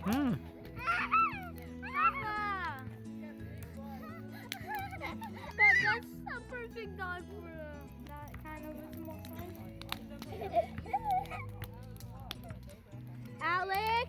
Hmm. Papa! That's a perfect dog for that kind of a small size. Alec!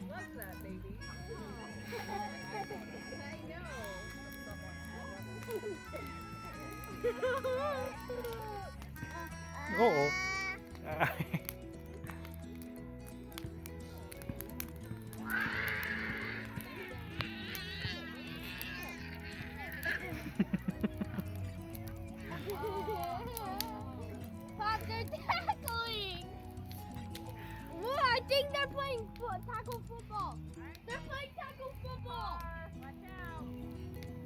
Loves that baby. I know. Oo. Pop, they're tackling! Whoa, I think they're playing tackle football. They're playing tackle football. Watch out.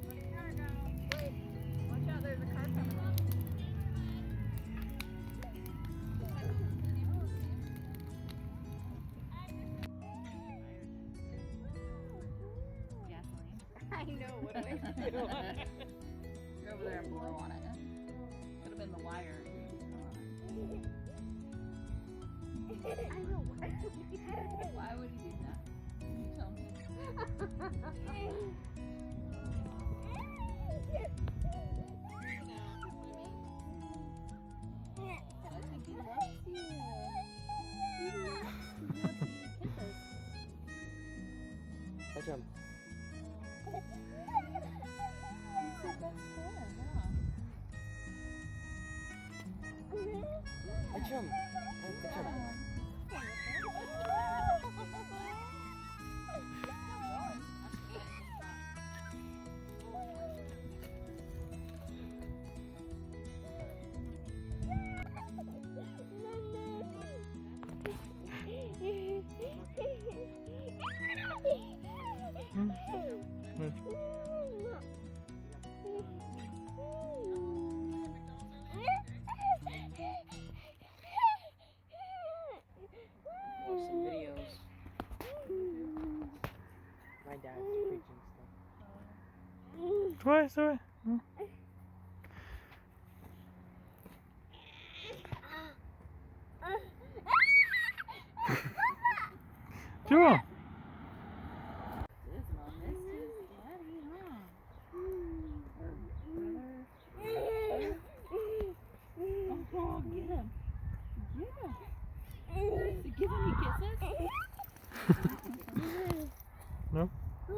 Let the car go. Wait. Watch out, there's a car coming up. Gasoline. I know, what do I do? You're over there and blow on it. Could have been the wire. I know. Why would he do that? You tell me. I think he loves you. He loves you. He wants you to kiss us. Touch him. He's your best friend, huh? Touch him. Touch him. Watch some videos. My dad's preaching stuff. Sorry. Joel. This one missed his daddy, huh? Or brother. Oh, get him. Get him. Give him kisses. No?